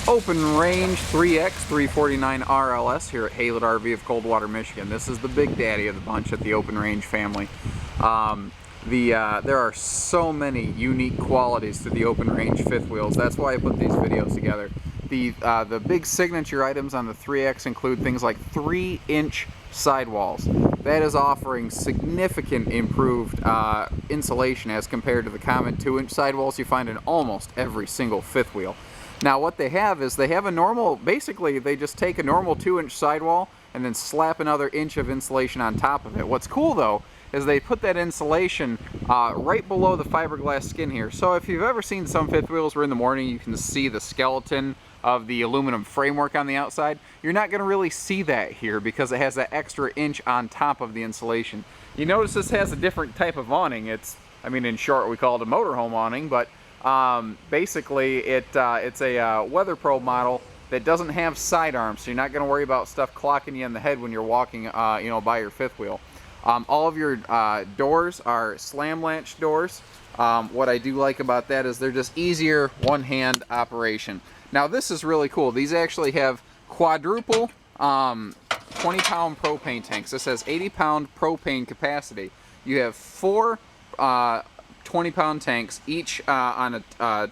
Open range 3X 349 RLS here at Haylett RV of Coldwater, Michigan. This is the big daddy of the bunch at the open range family. There are so many unique qualities to the open range fifth wheels. That's why I put these videos together. The big signature items on the 3X include things like 3-inch sidewalls. That is offering significant improved insulation as compared to the common 2-inch sidewalls you find in almost every single fifth wheel. Now what they have is they have a normal, basically they just take a normal 2-inch sidewall and then slap another inch of insulation on top of it. What's cool though is they put that insulation right below the fiberglass skin here. So if you've ever seen some fifth wheels where in the morning you can see the skeleton of the aluminum framework on the outside, you're not going to really see that here because it has that extra inch on top of the insulation. You notice this has a different type of awning. In short we call it a motorhome awning, but basically it's a Weather Pro model that doesn't have side arms, so you're not going to worry about stuff clocking you in the head when you're walking by your fifth wheel. All of your doors are slam latch doors. What I do like about that is they're just easier one-hand operation. Now this is really cool. These actually have quadruple 20-pound propane tanks. This has 80-pound propane capacity. You have 4 20-pound tanks, each on a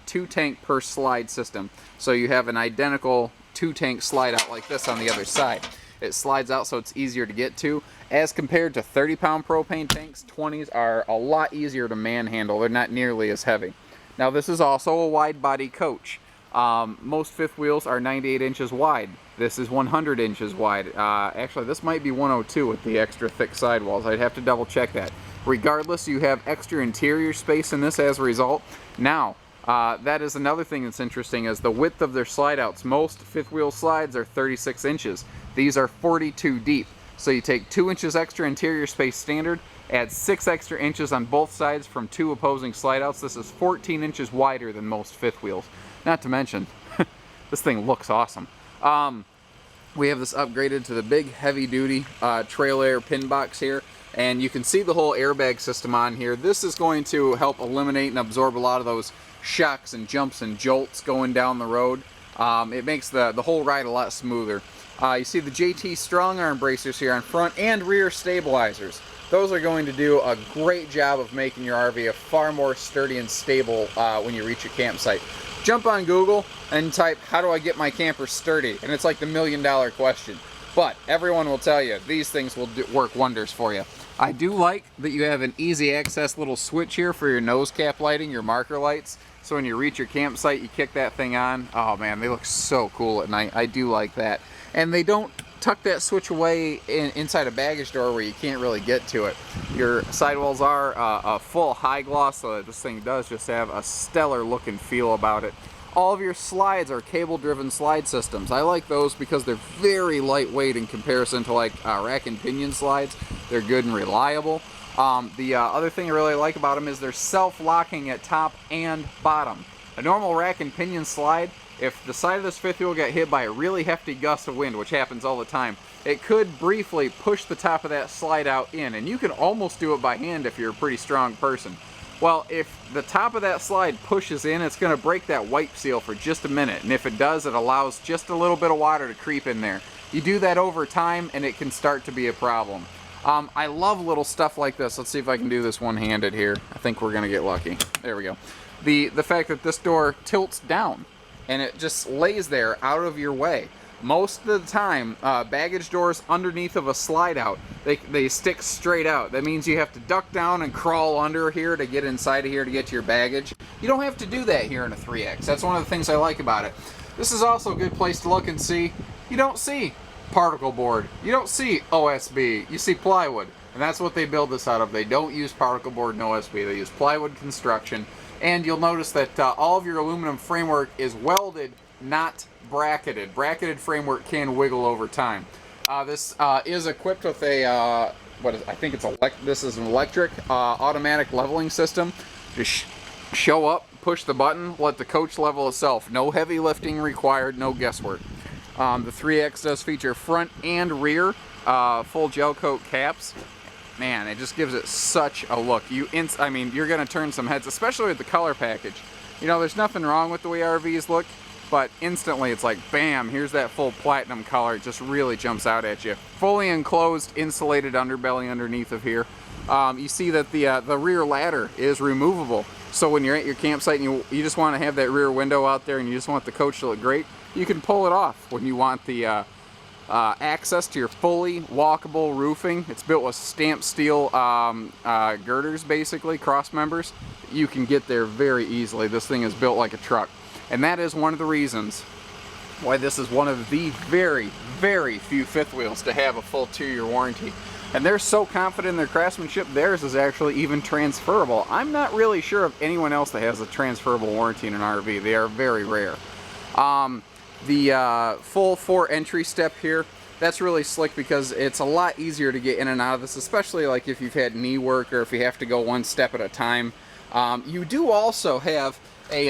2-tank per slide system. So you have an identical 2-tank slide out like this on the other side. It slides out so it's easier to get to. As compared to 30-pound propane tanks, 20s are a lot easier to manhandle. They're not nearly as heavy. Now this is also a wide body coach. Most fifth wheels are 98 inches wide. This is 100 inches wide. Actually, this might be 102 with the extra thick sidewalls. I'd have to double check that. Regardless, you have extra interior space in this as a result. Now, that is another thing that's interesting is the width of their slide outs. Most fifth wheel slides are 36 inches. These are 42 deep. So you take 2 inches extra interior space standard, add 6 extra inches on both sides from 2 opposing slide outs. This is 14 inches wider than most fifth wheels. Not to mention, this thing looks awesome. We have this upgraded to the big heavy duty trail air pin box here. And you can see the whole airbag system on here. This is going to help eliminate and absorb a lot of those shocks and jumps and jolts going down the road. It makes the whole ride a lot smoother. You see the JT strong arm bracers here on front and rear stabilizers. Those are going to do a great job of making your RV a far more sturdy and stable when you reach your campsite. Jump on Google and type, "How do I get my camper sturdy?" And it's like the $1,000,000 question. But everyone will tell you these things will work wonders for you. I do like that you have an easy access little switch here for your nose cap lighting, your marker lights. So when you reach your campsite, you kick that thing on. Oh man, they look so cool at night. I do like that. And they don't tuck that switch away inside a baggage door where you can't really get to it. Your sidewalls are a full high gloss, so that this thing does just have a stellar look and feel about it. All of your slides are cable-driven slide systems. I like those because they're very lightweight in comparison to like rack and pinion slides. They're good and reliable. The other thing I really like about them is they're self-locking at top and bottom. A normal rack and pinion slide, if the side of this fifth wheel got hit by a really hefty gust of wind, which happens all the time, it could briefly push the top of that slide out in, and you can almost do it by hand if you're a pretty strong person. Well, if the top of that slide pushes in, it's going to break that wipe seal for just a minute, and if it does, it allows just a little bit of water to creep in there. You do that over time, and it can start to be a problem. I love little stuff like this. Let's see if I can do this one-handed here. I think we're going to get lucky. There we go. The fact that this door tilts down, and it just lays there out of your way. Most of the time, baggage doors underneath of a slide out, they stick straight out. That means you have to duck down and crawl under here to get inside of here to get to your baggage. You don't have to do that here in a 3X. That's one of the things I like about it. This is also a good place to look and see. You don't see particle board. You don't see OSB. You see plywood. And that's what they build this out of. They don't use particle board and OSB. They use plywood construction. And you'll notice that all of your aluminum framework is welded, not bracketed. Bracketed framework can wiggle over time. This is equipped with a this is an electric automatic leveling system. Just show up, push the button, let the coach level itself. No heavy lifting required, no guesswork. The 3X does feature front and rear full gel coat caps. Man, it just gives it such a look. You're going to turn some heads, especially with the color package. You know, there's nothing wrong with the way RVs look. but instantly it's like, bam, here's that full platinum color. It just really jumps out at you. Fully enclosed, insulated underbelly underneath of here. You see that the rear ladder is removable. So when you're at your campsite and you just want to have that rear window out there and you just want the coach to look great, you can pull it off. When you want the access to your fully walkable roofing, it's built with stamped steel girders, basically, cross members. You can get there very easily. This thing is built like a truck. And that is one of the reasons why this is one of the very, very few fifth wheels to have a full 2-year warranty. And they're so confident in their craftsmanship, theirs is actually even transferable. I'm not really sure of anyone else that has a transferable warranty in an RV. They are very rare. The full 4 entry step here, that's really slick because it's a lot easier to get in and out of this, especially like if you've had knee work or if you have to go one step at a time. You do also have a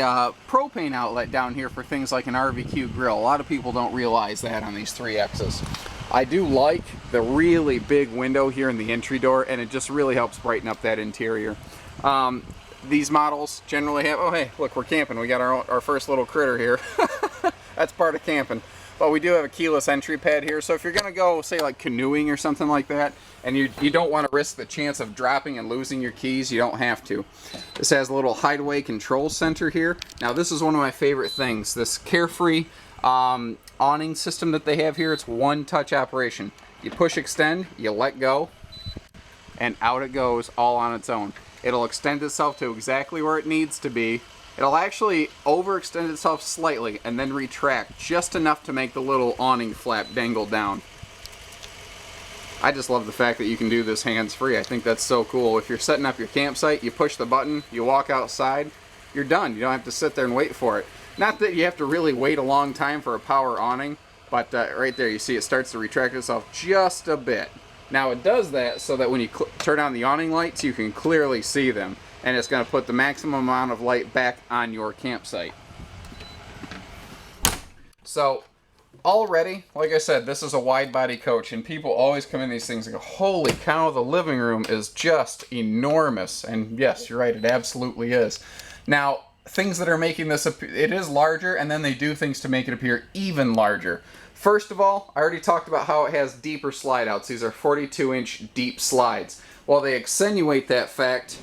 propane outlet down here for things like an RVQ grill. A lot of people don't realize that on these 3Xs. I do like the really big window here in the entry door, and it just really helps brighten up that interior. These models generally have, oh hey, look, we're camping. We got our first little critter here. That's part of camping. But we do have a keyless entry pad here, so if you're gonna go, say, like canoeing or something like that, and you don't want to risk the chance of dropping and losing your keys, you don't have to. This has a little hideaway control center here. Now this is one of my favorite things, this Carefree awning system that they have here. It's one touch operation. You push extend, you let go, and out it goes all on its own. It'll extend itself to exactly where it needs to be. It'll actually overextend itself slightly and then retract just enough to make the little awning flap dangle down. I just love the fact that you can do this hands-free. I think that's so cool. If you're setting up your campsite, you push the button, you walk outside, you're done. You don't have to sit there and wait for it. Not that you have to really wait a long time for a power awning, but right there you see it starts to retract itself just a bit. Now it does that so that when you turn on the awning lights, you can clearly see them, and it's going to put the maximum amount of light back on your campsite. So already, like I said, this is a wide body coach, and people always come in these things and go, holy cow, the living room is just enormous. And yes, you're right, it absolutely is. Now, things that are making this, it is larger, and then they do things to make it appear even larger. First of all, I already talked about how it has deeper slide outs. These are 42-inch deep slides. Well, they accentuate that fact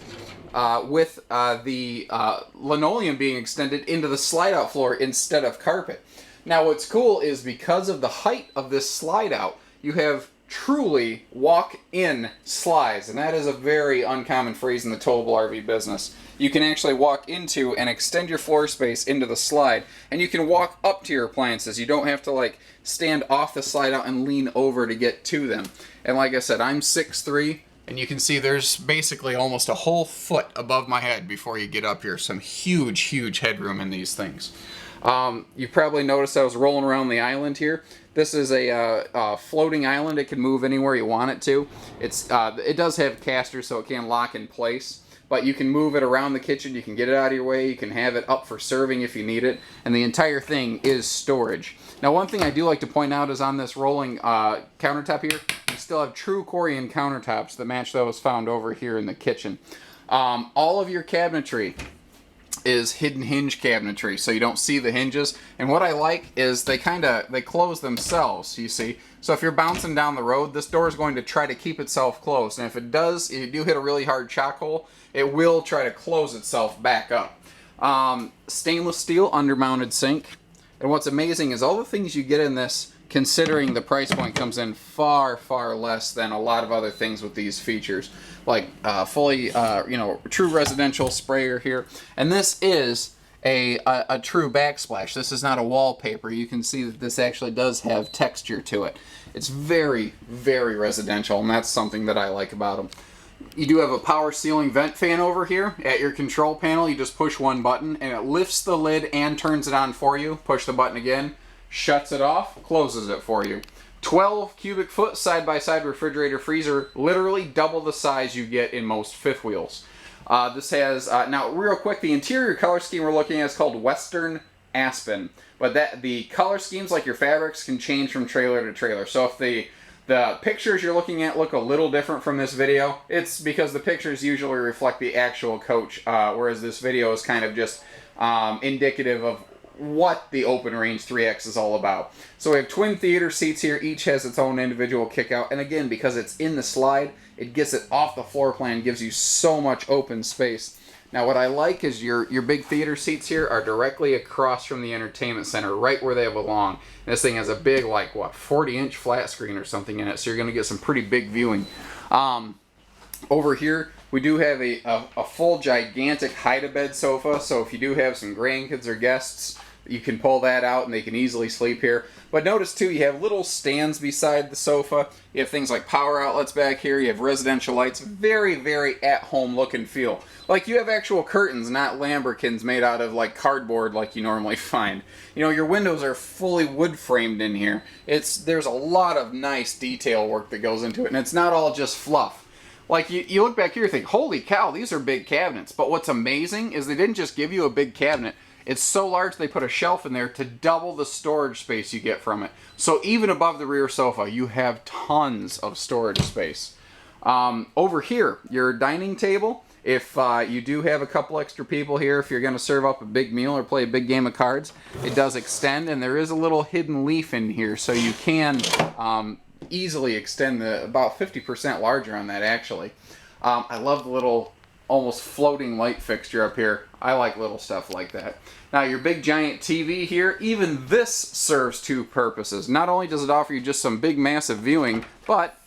with the linoleum being extended into the slide out floor instead of carpet. Now what's cool is because of the height of this slide out, you have truly walk-in slides, and that is a very uncommon phrase in the towable RV business. You can actually walk into and extend your floor space into the slide, and you can walk up to your appliances. You don't have to like stand off the slide out and lean over to get to them. And like I said, I'm 6'3", and you can see there's basically almost a whole foot above my head before you get up here. Some huge, huge headroom in these things. You probably noticed I was rolling around the island here. This is a floating island. It can move anywhere you want it to. It does have casters, so it can lock in place. But you can move it around the kitchen. You can get it out of your way. You can have it up for serving if you need it. And the entire thing is storage. Now, one thing I do like to point out is on this rolling countertop here, you still have true Corian countertops that match those found over here in the kitchen. All of your cabinetry is hidden hinge cabinetry, so you don't see the hinges. And what I like is they close themselves, you see. So if you're bouncing down the road, this door is going to try to keep itself closed. And if it does, if you do hit a really hard chock hole, it will try to close itself back up. Stainless steel undermounted sink. And what's amazing is all the things you get in this, considering the price point, comes in far, far less than a lot of other things with these features. Like fully, true residential sprayer here. And this is a true backsplash. This is not a wallpaper. You can see that this actually does have texture to it. It's very, very residential, and that's something that I like about them. You do have a power ceiling vent fan over here. At your control panel, you just push one button, and it lifts the lid and turns it on for you. Push the button again, shuts it off, closes it for you. 12 cubic foot side-by-side refrigerator freezer, literally double the size you get in most fifth wheels. This has, now real quick, the interior color scheme we're looking at is called Western Aspen. But the color schemes, like your fabrics, can change from trailer to trailer. So if the pictures you're looking at look a little different from this video, it's because the pictures usually reflect the actual coach, whereas this video is kind of just indicative of what the open range 3X is all about. So we have twin theater seats here. Each has its own individual kickout. And again, because it's in the slide, it gets it off the floor plan, gives you so much open space. Now what I like is your big theater seats here are directly across from the entertainment center, right where they belong. And this thing has a big, like, what, 40-inch flat screen or something in it, so you're going to get some pretty big viewing. Over here, we do have a full gigantic hide-a-bed sofa, so if you do have some grandkids or guests, you can pull that out and they can easily sleep here. But notice too, you have little stands beside the sofa. You have things like power outlets back here. You have residential lights. Very, very at-home look and feel. Like you have actual curtains, not lambrequins made out of like cardboard like you normally find. You know, your windows are fully wood framed in here. There's a lot of nice detail work that goes into it, and it's not all just fluff. Like, you look back here and think, holy cow, these are big cabinets. But what's amazing is they didn't just give you a big cabinet. It's so large they put a shelf in there to double the storage space you get from it. So even above the rear sofa, you have tons of storage space. Over here, your dining table, if you do have a couple extra people here, if you're going to serve up a big meal or play a big game of cards, it does extend, and there is a little hidden leaf in here, so you can easily extend about 50% larger on that, actually. I love the little almost floating light fixture up here. I like little stuff like that. Now your big giant TV here, even this serves two purposes. Not only does it offer you just some big massive viewing, but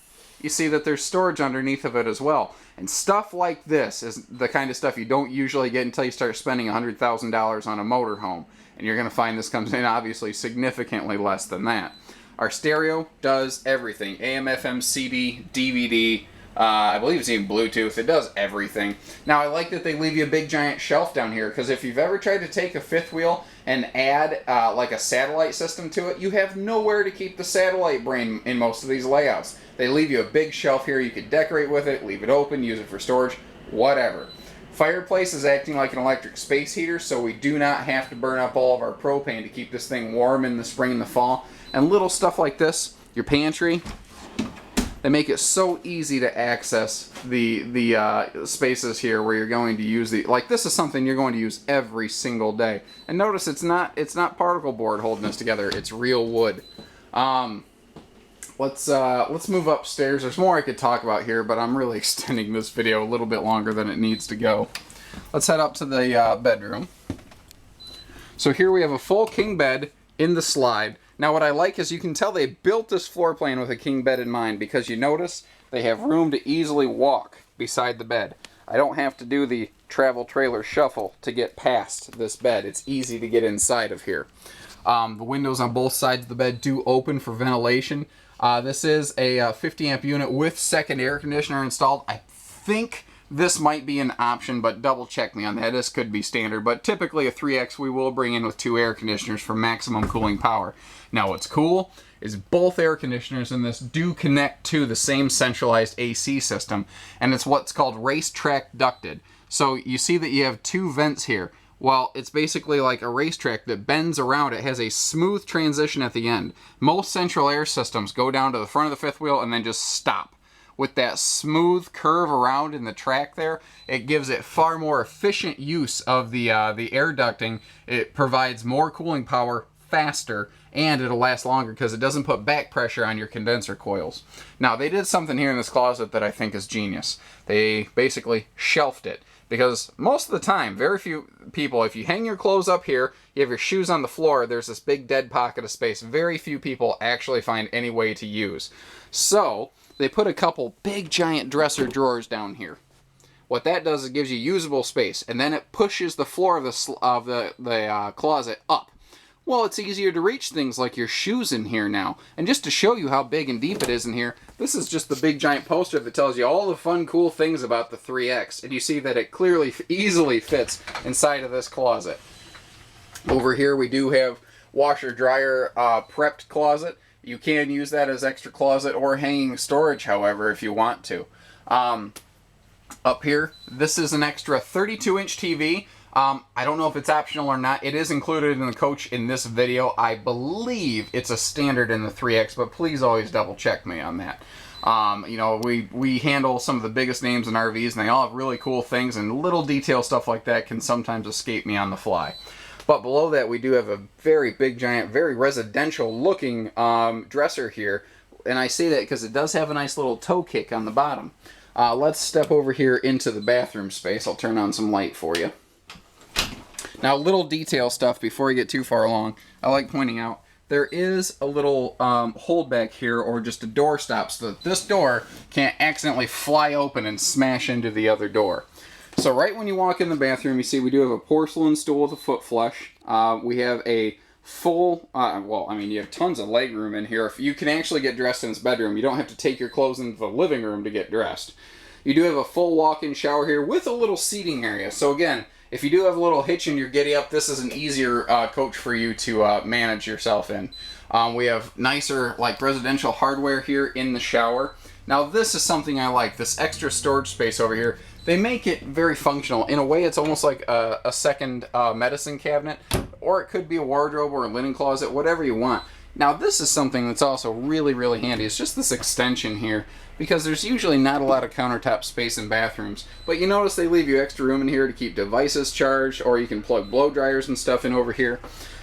you see that there's storage underneath of it as well. And stuff like this is the kind of stuff you don't usually get until you start spending $100,000 on a motorhome. And you're going to find this comes in obviously significantly less than that. Our stereo does everything. AM, FM, CD, DVD, I believe it's even Bluetooth. It does everything. Now, I like that they leave you a big giant shelf down here, because if you've ever tried to take a fifth wheel and add like a satellite system to it, you have nowhere to keep the satellite brain in most of these layouts. They leave you a big shelf here. You could decorate with it, leave it open, use it for storage, whatever. Fireplace is acting like an electric space heater, so we do not have to burn up all of our propane to keep this thing warm in the spring and the fall. And little stuff like this, your pantry, they make it so easy to access the spaces here where you're going to use like this is something you're going to use every single day. And notice it's not particle board holding this together, it's real wood. Let's move upstairs. There's more I could talk about here, but I'm really extending this video a little bit longer than it needs to go. Let's head up to the bedroom. So here we have a full king bed in the slide. Now what I like is you can tell they built this floor plan with a king bed in mind, because you notice they have room to easily walk beside the bed. I don't have to do the travel trailer shuffle to get past this bed. It's easy to get inside of here. The windows on both sides of the bed do open for ventilation. This is a 50 amp unit with second air conditioner installed. I think this might be an option, but double check me on that. This could be standard, but typically a 3X we will bring in with 2 air conditioners for maximum cooling power. Now what's cool is both air conditioners in this do connect to the same centralized AC system, and it's what's called racetrack ducted. So you see that you have 2 vents here. Well, it's basically like a racetrack that bends around. It has a smooth transition at the end. Most central air systems go down to the front of the fifth wheel and then just stop. With that smooth curve around in the track there, it gives it far more efficient use of the air ducting. It provides more cooling power faster, and it'll last longer because it doesn't put back pressure on your condenser coils. Now, they did something here in this closet that I think is genius. They basically shelved it. Because most of the time, very few people, if you hang your clothes up here, you have your shoes on the floor, there's this big dead pocket of space. Very few people actually find any way to use. So, they put a couple big giant dresser drawers down here. What that does is it gives you usable space, and then it pushes the floor of the closet up. Well, it's easier to reach things like your shoes in here now. And just to show you how big and deep it is in here, this is just the big giant poster that tells you all the fun, cool things about the 3X. And you see that it clearly, easily fits inside of this closet. Over here we do have washer-dryer prepped closet. You can use that as extra closet or hanging storage, however, if you want to. Up here, this is an extra 32-inch TV. I don't know if it's optional or not. It is included in the coach in this video. I believe it's a standard in the 3X, but please always double check me on that. You know, we handle some of the biggest names in RVs, and they all have really cool things, and little detail stuff like that can sometimes escape me on the fly. But below that, we do have a very big, giant, very residential looking dresser here. And I say that because it does have a nice little toe kick on the bottom. Let's step over here into the bathroom space. I'll turn on some light for you. Now, little detail stuff before we get too far along. I like pointing out there is a little hold back here, or just a door stop, so that this door can't accidentally fly open and smash into the other door. So right when you walk in the bathroom, you see we do have a porcelain stool with a foot flush. We have a full, well, I mean, you have tons of leg room in here. If you can actually get dressed in this bedroom, you don't have to take your clothes into the living room to get dressed. You do have a full walk-in shower here with a little seating area. So again, if you do have a little hitch in your giddy up, this is an easier coach for you to manage yourself in. We have nicer, like, residential hardware here in the shower. Now this is something I like, this extra storage space over here. They make it very functional. In a way, it's almost like a second medicine cabinet, or it could be a wardrobe or a linen closet, whatever you want. Now this is something that's also really, really handy. It's just this extension here, because there's usually not a lot of countertop space in bathrooms. But you notice they leave you extra room in here to keep devices charged, or you can plug blow dryers and stuff in over here.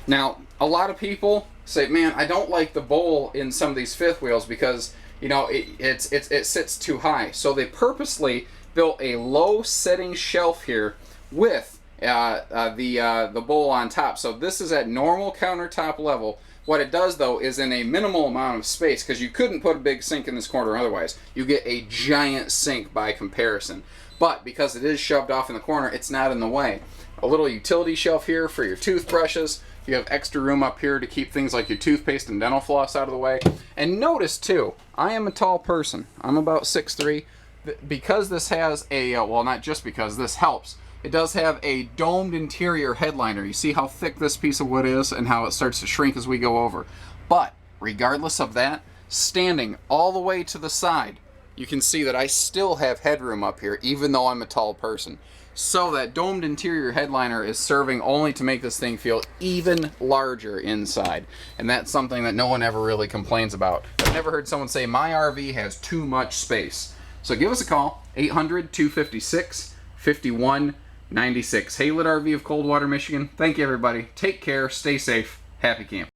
Now, a lot of people say, man, I don't like the bowl in some of these fifth wheels because, you know, it sits too high. So they purposely built a low setting shelf here with the bowl on top. So this is at normal countertop level. What it does, though, is in a minimal amount of space, because you couldn't put a big sink in this corner otherwise. You get a giant sink by comparison. But because it is shoved off in the corner, it's not in the way. A little utility shelf here for your toothbrushes. You have extra room up here to keep things like your toothpaste and dental floss out of the way. And notice, too, I am a tall person. I'm about 6'3". Because this has a, well, not just because, this helps. It does have a domed interior headliner. You see how thick this piece of wood is and how it starts to shrink as we go over. But regardless of that, standing all the way to the side, you can see that I still have headroom up here, even though I'm a tall person. So that domed interior headliner is serving only to make this thing feel even larger inside. And that's something that no one ever really complains about. I've never heard someone say, my RV has too much space. So give us a call, 800-256-5196. Haylett RV of Coldwater, Michigan. Thank you, everybody. Take care, stay safe, happy camping.